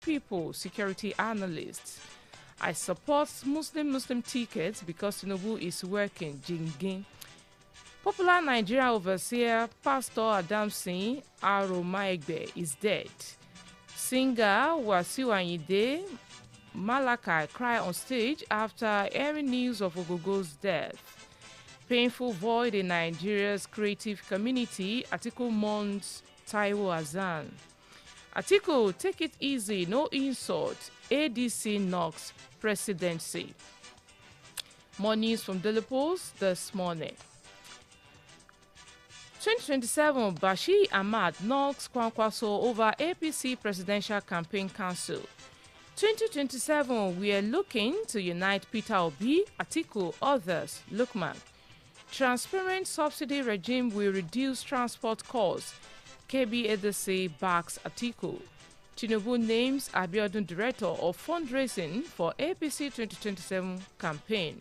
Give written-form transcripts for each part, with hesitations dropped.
people, security analysts. I support Muslim tickets because Tinubu is working. Jingin. Popular Nigeria overseer Pastor Adamson Aromaegbe is dead. Singer Wasiu Ayinde Malachi cry on stage after hearing news of Ogogo's death. Painful void in Nigeria's creative community. Atiku mourns Taiwo Hassan. Atiku, take it easy, no insult. ADC knocks presidency. More news from Daily Post this morning. 2027, Bashir Ahmad knocks Kwankwaso over APC Presidential Campaign Council. 2027, we are looking to unite Peter Obi, Atiku, others, Lukman. Transparent subsidy regime will reduce transport costs. KB Edese backs Atiku. Tinubu names Abiodun Director of Fundraising for APC 2027 campaign.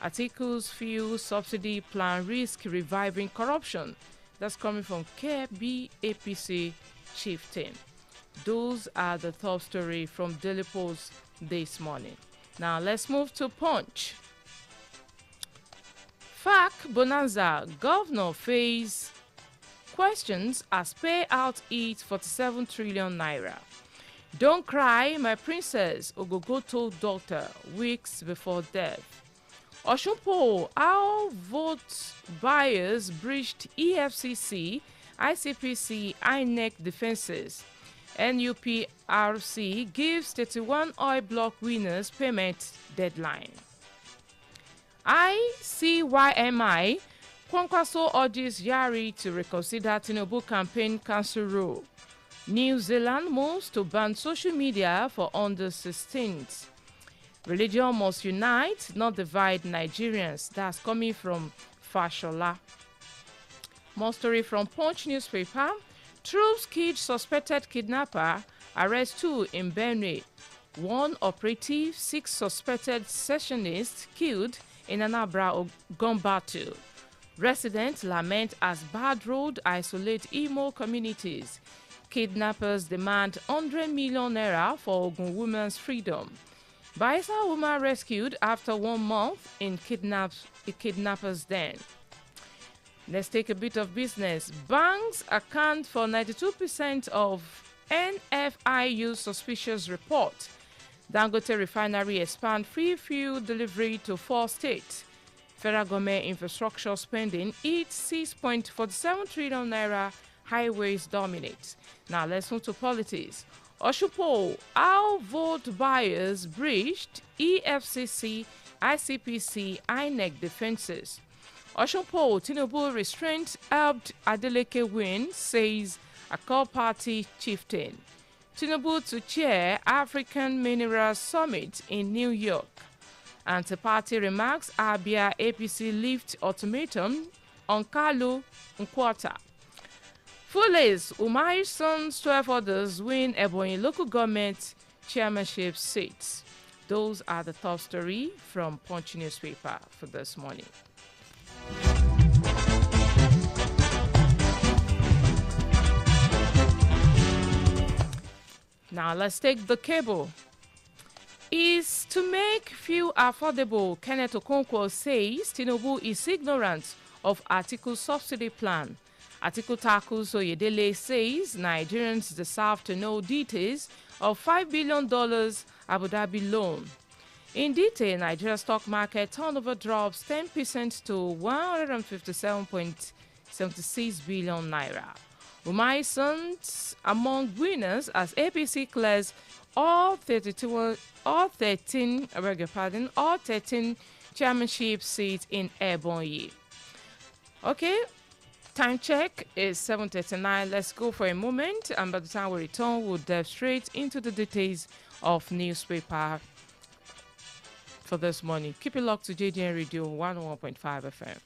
Atiku's fuel subsidy plan risk reviving corruption. That's coming from KB APC chieftain. Those are the top story from Daily Post this morning. Now let's move to Punch. FAC Bonanza, Governor face questions as payout eats 47 trillion naira. Don't cry, my princess, Ogogo told doctor weeks before death. Oshunpo, how vote buyers breached EFCC, ICPC, INEC defenses. NUPRC gives 31 oil block winners payment deadline. ICYMI, Kwankwaso urges Yari to reconsider Tinubu campaign council rule. New Zealand moves to ban social media for under 16s. Religion must unite, not divide Nigerians. That's coming from Fashola. More story from Punch newspaper. Troops killed suspected kidnapper, arrest 2 in Benue. 1 operative, 6 suspected sessionists killed in Anambra gun battle. Residents lament as bad road isolate Imo communities. Kidnappers demand 100 million naira for Ogun women's freedom. Bayelsa woman rescued after 1 month in kidnappers' den. Let's take a bit of business. Banks account for 92% of NFIU's suspicious report. Dangote refinery expand free fuel delivery to 4 states. Federal government infrastructure spending eats 6.47 trillion naira. Highways dominate. Now let's move to politics. Oshupo, how vote buyers breached EFCC, ICPC, INEC defenses. Oshupo, Tinubu restraint helped Adeleke win, says a core party chieftain. Tinubu to chair African Minerals Summit in New York. Anti-party remarks Abia APC lift ultimatum on Kalu Nkwata. Fules, Umahi's sons, 12 others win Ebonyi local government chairmanship seats. Those are the top story from Punch newspaper for this morning. Now let's take the cable. Is to make fuel affordable, Kenneth Okonkwo says Tinubu is ignorant of Atiku subsidy plan. Atiku tackles Oyedele says Nigerians deserve to know details of $5 billion Abu Dhabi loan. In detail, Nigeria stock market turnover drops 10% to 157.76 billion naira. Umahi sons among winners as APC clears all 13 chairmanship seats in Ebonyi. Okay, time check is 7:39. Let's go for a moment, and by the time we return, we'll dive straight into the details of newspaper for this morning. Keep it locked to JDN Radio 101.5 FM.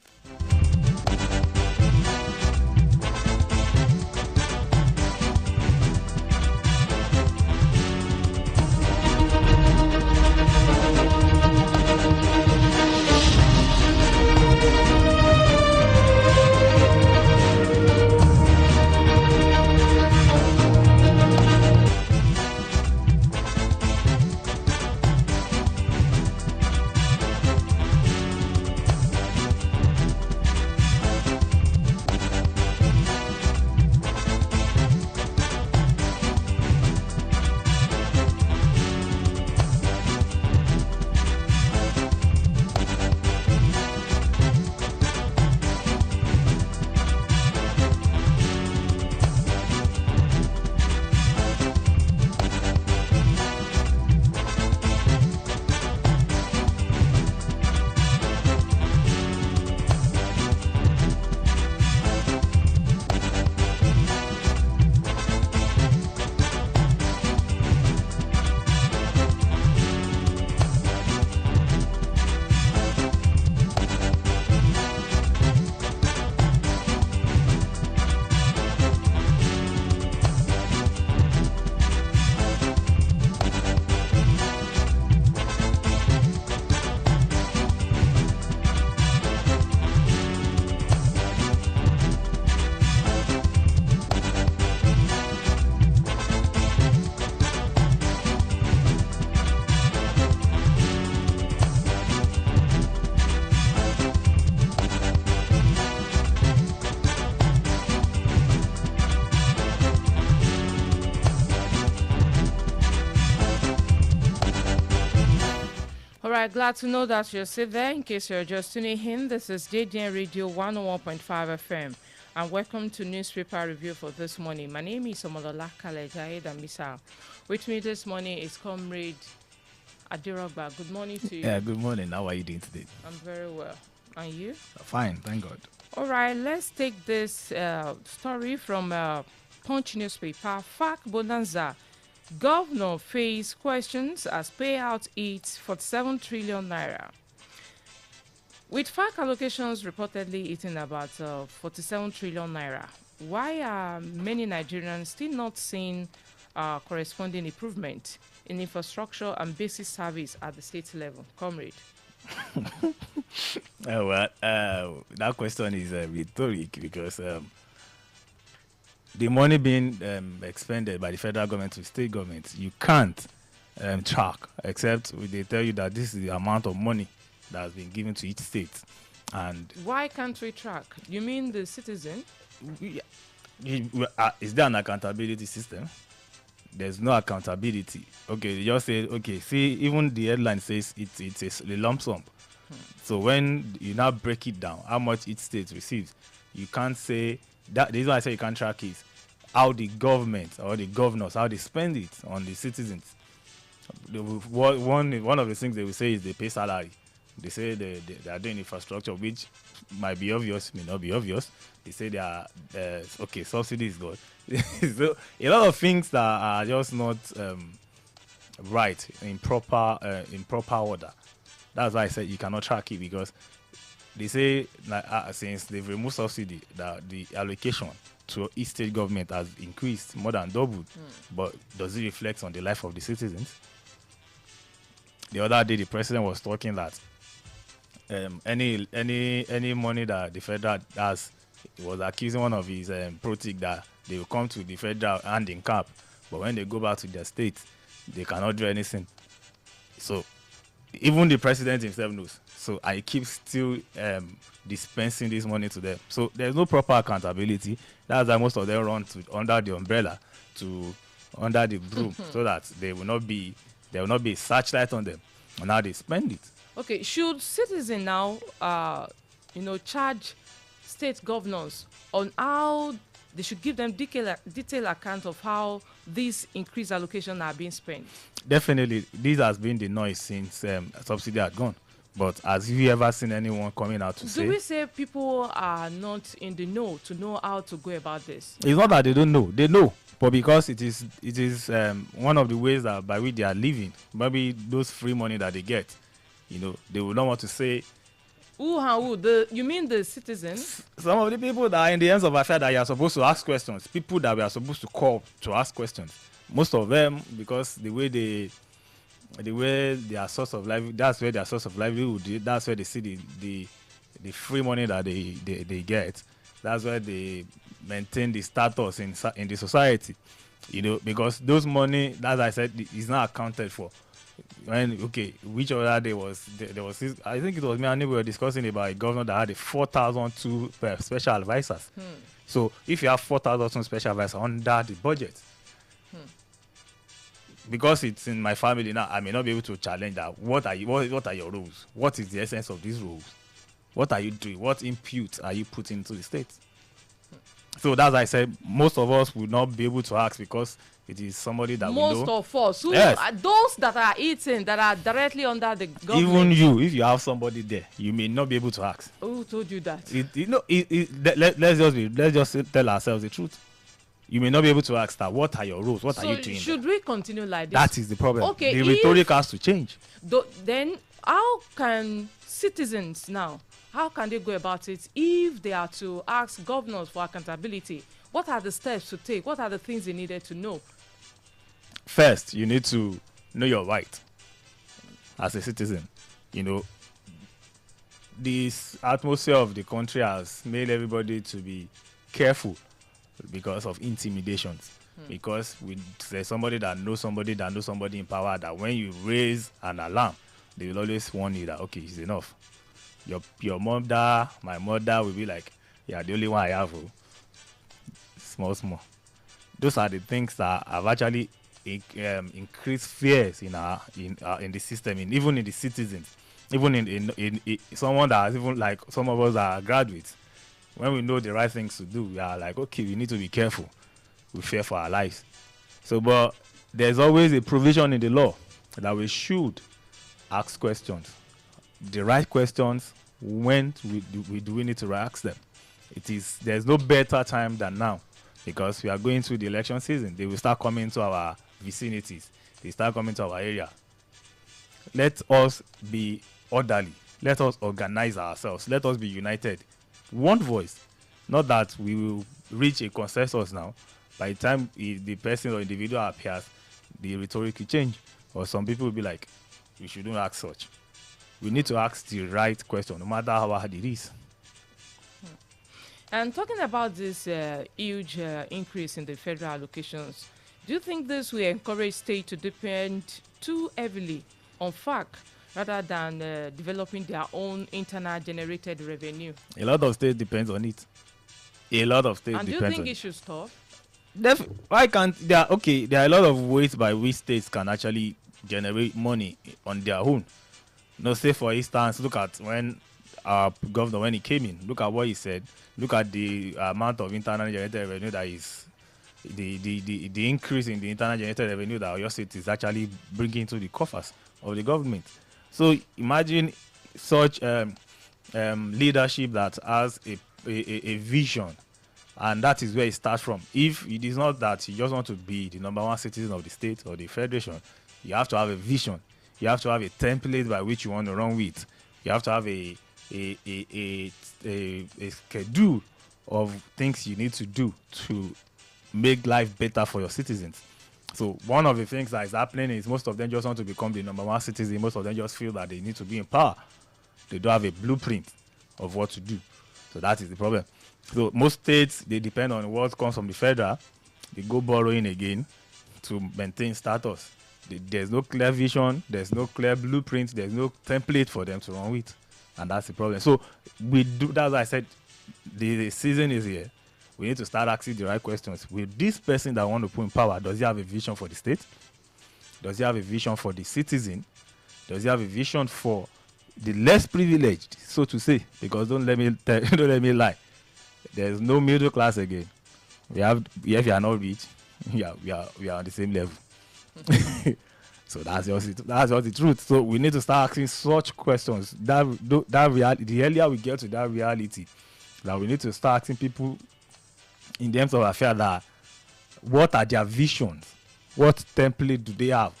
right, glad to know that you're still there. In case you're just tuning in, this is JDN Radio 101.5 FM. And welcome to newspaper review for this morning. My name is Omolola Kalejaye Damisa. With me this morning is Comrade Adirogba. Good morning to you. Yeah, good morning. How are you doing today? I'm very well. And you? Fine, thank God. All right, let's take this story from Punch newspaper. FAC Bonanza. Governor face questions as payout eats 47 trillion naira. With FAC allocations reportedly eating about 47 trillion naira, why are many Nigerians still not seeing corresponding improvement in infrastructure and basic service at the state level? Comrade. That question is rhetoric because the money being expended by the federal government to state governments, you can't track, except they tell you that this is the amount of money that has been given to each state. And why can't we track? You mean the citizen? Is there an accountability system? There's no accountability. Okay, they just say, okay, see, even the headline says it's a lump sum. So when you now break it down, how much each state receives, you can't say that. The reason I say you can't track is how the government or the governors, how they spend it on the citizens. One of the things they will say is they pay salary. They say they are doing infrastructure, which might be obvious, may not be obvious. They say they are okay. Subsidy is good. So a lot of things that are just not right in proper order. That's why I said you cannot track it, because they say since they've removed subsidy, that the allocation to each state government has increased more than doubled. But does it reflect on the life of the citizens? The other day, the president was talking that any money that the federal has, he was accusing one of his protic that they will come to the federal hand in cap, but when they go back to their state, they cannot do anything. So even the president himself knows. So I keep still dispensing this money to them. So there's no proper accountability. That's why most of them run under the umbrella, under the broom, so that there will not be a searchlight on them on how they spend it. Okay, should citizens now, charge state governors on how they should give them detailed account of how these increased allocations are being spent? Definitely, this has been the noise since subsidy had gone. But has you ever seen anyone coming out to say? Do we say people are not in the know to know how to go about this? It's not that they don't know; they know, but because it is one of the ways that by which they are living. Maybe those free money that they get, they will not want to say. You mean the citizens? Some of the people that are in the hands of affairs that you are supposed to ask questions, people that we are supposed to call to ask questions. Most of them, because the way their source of livelihood, that's where their source of livelihood, that's where they see the free money that they get. That's where they maintain the status in the society, because those money, as I said, is not accounted for. Which other day there was this, I think it was me and we were discussing about a governor that had 4,002 special advisors. So if you have 4,002 special advisors under the budget, because it's in my family now, I may not be able to challenge that. What are your rules? What is the essence of these rules? What are you doing? What input are you putting into the state? So that's why I said most of us will not be able to ask, because it is somebody that we know. Most of us, yes. Those that are eating, that are directly under the government. Even you, if you have somebody there, you may not be able to ask. Who told you that? Let's just tell ourselves the truth. You may not be able to ask that. What are your rules? What are you doing? Should we continue like this? That is the problem. Okay, the rhetoric has to change. Then how can citizens now? How can they go about it if they are to ask governors for accountability? What are the steps to take? What are the things they needed to know? First, you need to know your right as a citizen. This atmosphere of the country has made everybody to be careful because of intimidations. Because there's somebody that knows somebody in power, that when you raise an alarm, they will always warn you that, okay, it's enough. Your mother, my mother will be like, yeah, the only one I have. Small. Those are the things that have actually increase fears in the system, even in the citizens, even in someone that has, even like some of us are graduates. When we know the right things to do, we are like, okay, we need to be careful. We fear for our lives. So, but there's always a provision in the law that we should ask questions, the right questions. When we need to ask them? There's no better time than now, because we are going through the election season. They will start coming to our vicinities. They start coming to our area. Let us be orderly. Let us organize ourselves. Let us be united. One voice. Not that we will reach a consensus now. By the time the person or individual appears, the rhetoric will change. Or some people will be like, we shouldn't ask such. We need to ask the right question, no matter how hard it is. And talking about this huge increase in the federal allocations, do you think this will encourage states to depend too heavily on FAC rather than developing their own internal generated revenue? A lot of states depends on it. A lot of states and depends on it. And do you think it should stop? Why can't there are a lot of ways by which states can actually generate money on their own. No, say for instance, look at when our governor, when he came in, look at what he said. Look at the amount of internal generated revenue that is the increase in the internal generated revenue that your state is actually bringing into the coffers of the government. So imagine such leadership that has a vision, and that is where it starts from. If it is not that you just want to be the number one citizen of the state or the federation, you have to have a vision. You have to have a template by which you want to run with. You have to have a schedule of things you need to do to make life better for your citizens. So one of the things that is happening is most of them just want to become the number one citizen. Most of them just feel that they need to be in power. They don't have a blueprint of what to do. So that is the problem. So most states, they depend on what comes from the federal. They go borrowing again to maintain status. There's no clear vision. There's no clear blueprint. There's no template for them to run with. And that's the problem. So that's why I said the season is here. We need to start asking the right questions. With this person that want to put in power, does he have a vision for the state? Does he have a vision for the citizen? Does he have a vision for the less privileged, so to say? Because don't let me lie. There's no middle class again. If you are not rich, we are on the same level. So that's just the truth. So we need to start asking such questions. The earlier we get to that reality, that we need to start asking people in terms of affairs that what are their visions, what template do they have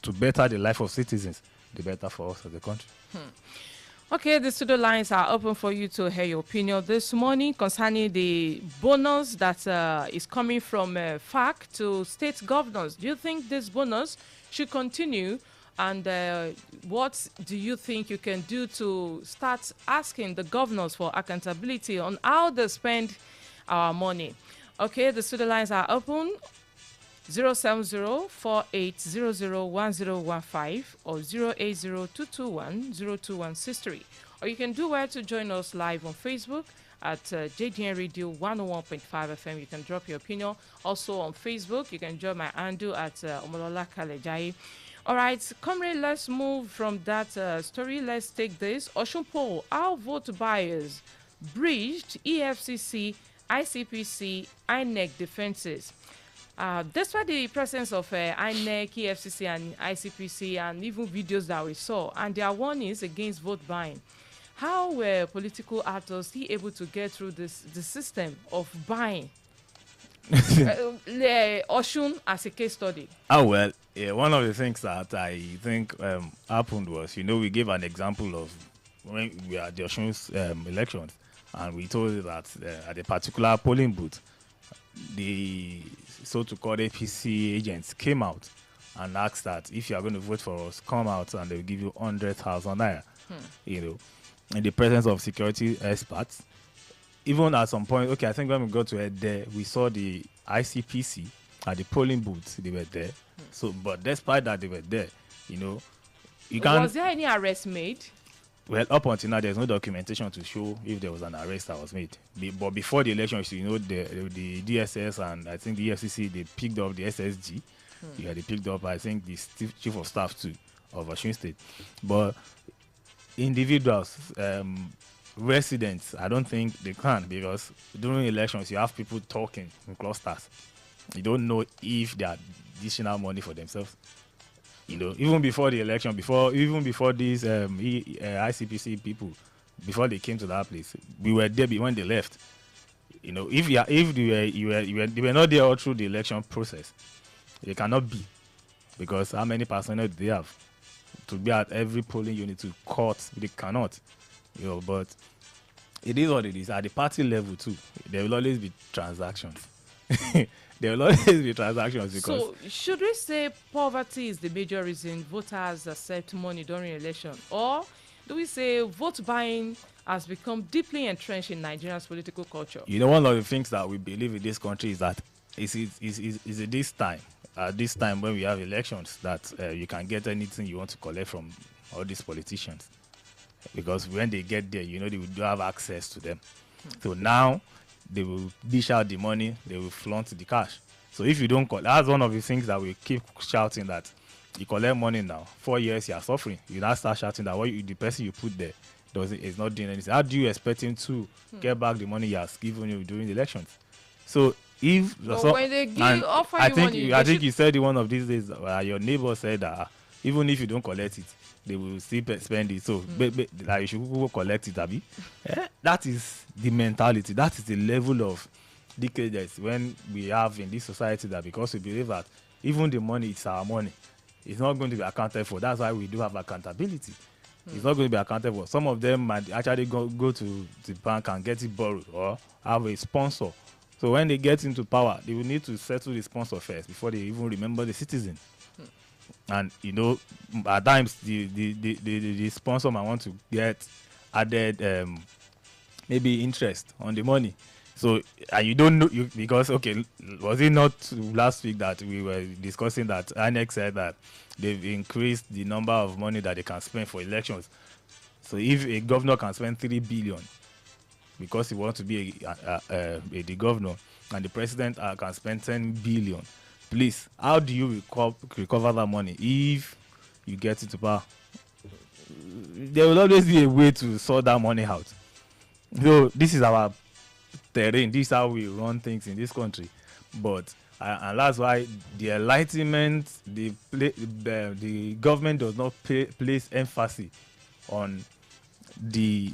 to better the life of citizens, the better for us as a country. Okay, the studio lines are open for you to hear your opinion this morning concerning the bonus that is coming from FAC to state governors. Do you think this bonus should continue? And what do you think you can do to start asking the governors for accountability on how they spend our money? Okay, the studio lines are open. 070-4800-1015 or 080-221-02163. Or you can do well to join us live on Facebook at JDN Radio 101.5 FM. You can drop your opinion. Also on Facebook, you can join my handle at Omolola Kalejai. All right, comrade, let's move from that story. Let's take this. Osun poll, how vote buyers breached EFCC, ICPC, INEC defenses. Despite the presence of INEC, EFCC, and ICPC, and even videos that we saw, and their warnings against vote buying, how were political actors still able to get through the system of buying? Osun as a case study. Well, one of the things that I think happened was, we gave an example of when we had the Osun's elections, and we told you that at a particular polling booth, the so-called APC agents came out and asked that if you are going to vote for us, come out and they'll give you 100,000 naira. In the presence of security experts. Even at some point, I think when we got to it there, we saw the ICPC at the polling booths. They were there. So, but despite that, they were there. You can't. Was there any arrest made? Well, up until now, there's no documentation to show if there was an arrest that was made. But before the election, the DSS and I think the EFCC, they picked up the SSG Yeah, they picked up, I think, the chief of staff too of Osun State. But individuals, residents, I don't think they can, because during elections you have people talking in clusters. You don't know if they are additional money for themselves. Even before the election, even before these ICPC people, before they came to that place, we were there when they left. If they were not there all through the election process, they cannot be, because how many personnel do they have to be at every polling unit to court? They cannot. But it is what it is. At the party level too, there will always be transactions. There will always be transactions. Because so should we say poverty is the major reason voters accept money during election, or do we say vote buying has become deeply entrenched in Nigeria's political culture? One of the things that we believe in this country is that is at this time when we have elections, that you can get anything you want to collect from all these politicians, because when they get there, they will do have access to them. So now they will dish out the money, they will flaunt the cash. So if you don't collect, that's one of the things that we keep shouting, that you collect money now, 4 years you are suffering. You now start shouting that the person you put there is not doing anything. How do you expect him to get back the money he has given you during the elections? So if when they offer you money, I think you said in one of these days, your neighbor said that even if you don't collect it, they will still spend it. So like you should go collect it, Abi. That is the mentality. That is the level of decadence when we have in this society, that because we believe that even the money is our money, it's not going to be accounted for. That's why we do have accountability. It's not going to be accounted for. Some of them might actually go to the bank and get it borrowed, or have a sponsor. So when they get into power, they will need to settle the sponsor first before they even remember the citizen. And at times the sponsor might want to get added maybe interest on the money. So you don't know, because was it not last week that we were discussing that INEC said that they've increased the number of money that they can spend for elections? So if a governor can spend 3 billion because he wants to be the governor, and the president can spend 10 billion, please, how do you recover that money if you get into power? There will always be a way to sort that money out. So this is our terrain. This is how we run things in this country. But and that's why the enlightenment, the government does not place emphasis on the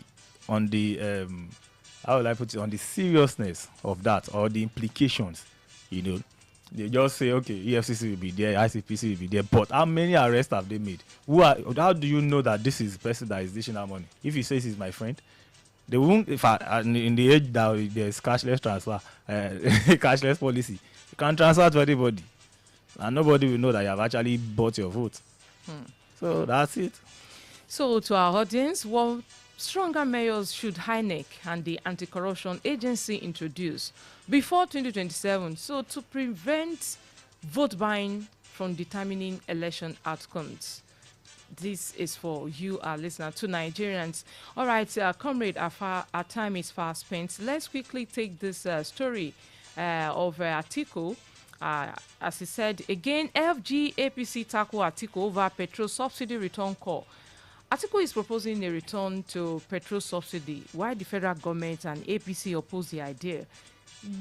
how will I put it, on the seriousness of that, or the implications. They just say, okay, EFCC will be there, ICPC will be there, but how many arrests have they made? How do you know that this is the person that is dishing out money? If he says he's my friend, they won't. In the age that there's cashless transfer, cashless policy, you can transfer to anybody, and nobody will know that you have actually bought your vote. So that's it. So to our audience, what stronger measures should INEC and the anti-corruption agency introduce before 2027, so to prevent vote buying from determining election outcomes? This is for you, our listener, to Nigerians. All right, comrade, our time is fast spent. Let's quickly take this story of Atiku. As he said, again, FG APC tackle Atiku over petrol subsidy return call. Atiku is proposing a return to petrol subsidy, while the federal government and APC oppose the idea.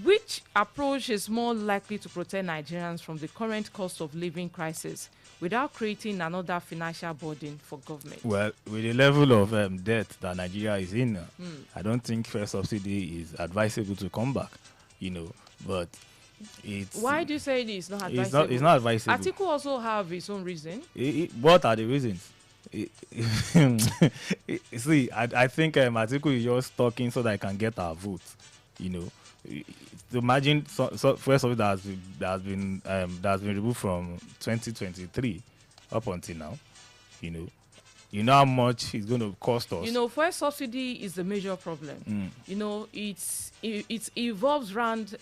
Which approach is more likely to protect Nigerians from the current cost of living crisis without creating another financial burden for government? Well, with the level of debt that Nigeria is in, I don't think fuel subsidy is advisable to come back, but it's... Why do you say it is not advisable? It's not advisable. Atiku also have his own reason. What are the reasons? See, I think Atiku is just talking so that I can get our vote. Imagine first of all that has been removed from 2023 up until now. You know how much it's going to cost us. Fuel subsidy is the major problem. It evolves around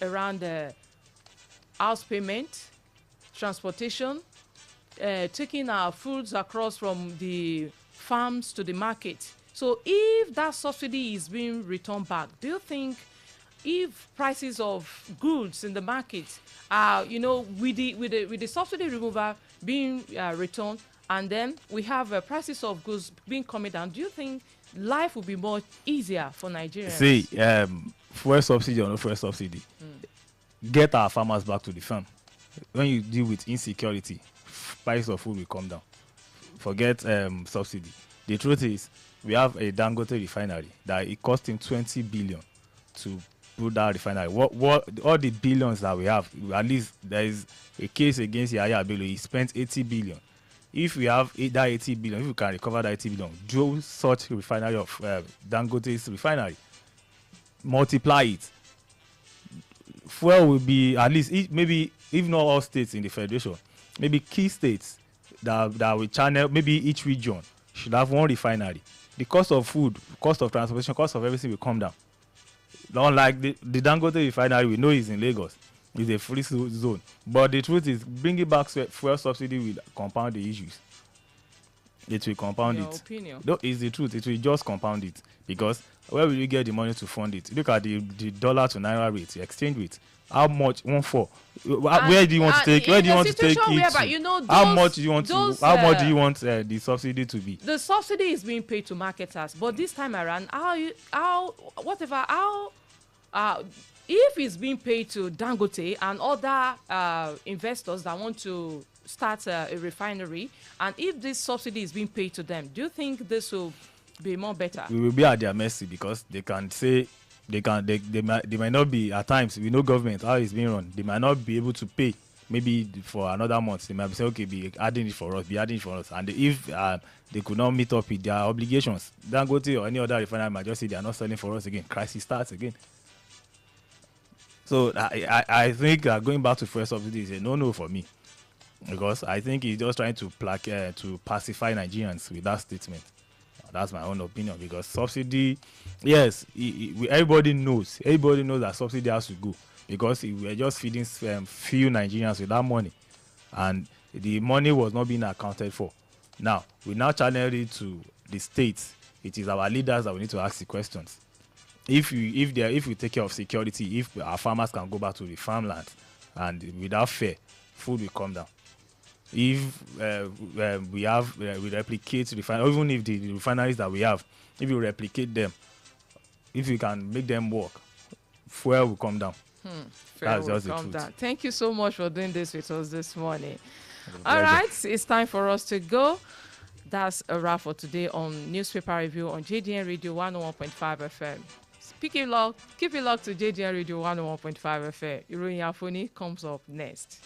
house payment, transportation, taking our foods across from the farms to the market. So if that subsidy is being returned back, do you think if prices of goods in the market are, with the subsidy removal being returned, and then we have prices of goods being coming down, do you think life will be more easier for Nigerians? See, fuel subsidy or no fuel subsidy, get our farmers back to the farm. When you deal with insecurity, price of food will come down. Forget subsidy. The truth is, we have a Dangote refinery that it cost him 20 billion to put that refinery. What all the billions that we have, at least there is a case against Yahya Bello. He spent 80 billion. If we have that 80 billion, if we can recover that 80 billion, do such refinery of Dangote's refinery, multiply it. Fuel will be at least maybe, if not all states in the federation, maybe key states that will channel, maybe each region should have one refinery. The cost of food, cost of transportation, cost of everything will come down. Unlike the Dangote refinery, we know is in Lagos. It's a free zone. But the truth is, bringing back fuel subsidy will compound the issues. It will compound Your it. opinion? No, it's the truth. It will just compound it. Because where will you get the money to fund it? Look at the dollar to naira rate, the exchange rate. How much? Where do you want to take? Where do you want to take it to? How much do you want to? How much do you want the subsidy to be? The subsidy is being paid to marketers, but this time around, if it's being paid to Dangote and other investors that want to start a refinery, and if this subsidy is being paid to them, do you think this will be more better? We will be at their mercy, because they can say they might not be, at times we know government how it's being run, they might not be able to pay maybe for another month. They might be saying, okay, be adding it for us, and if they could not meet up with their obligations, Dangote or any other refinery might just say they are not selling for us again. Crisis starts again. So I think going back to fuel subsidy is a no for me, because I think he's just trying to pacify Nigerians with that statement. That's my own opinion, because subsidy, yes, everybody knows that subsidy has to go, because we're just feeding few Nigerians with that money, and the money was not being accounted for. Now we now channel it to the states. It is our leaders that we need to ask the questions. If we take care of security, if our farmers can go back to the farmland, and without fear, food will come down. If we replicate even if the refineries that we have, if you replicate them, if you can make them work, fuel will come down. That's just the truth. Thank you so much for doing this with us this morning. All right, it's time for us to go. That's a wrap for today on Newspaper Review on JDN Radio 101.5 FM. Keep it locked to JDN Radio 101.5 FM. Iroyin Af'Oni comes up next.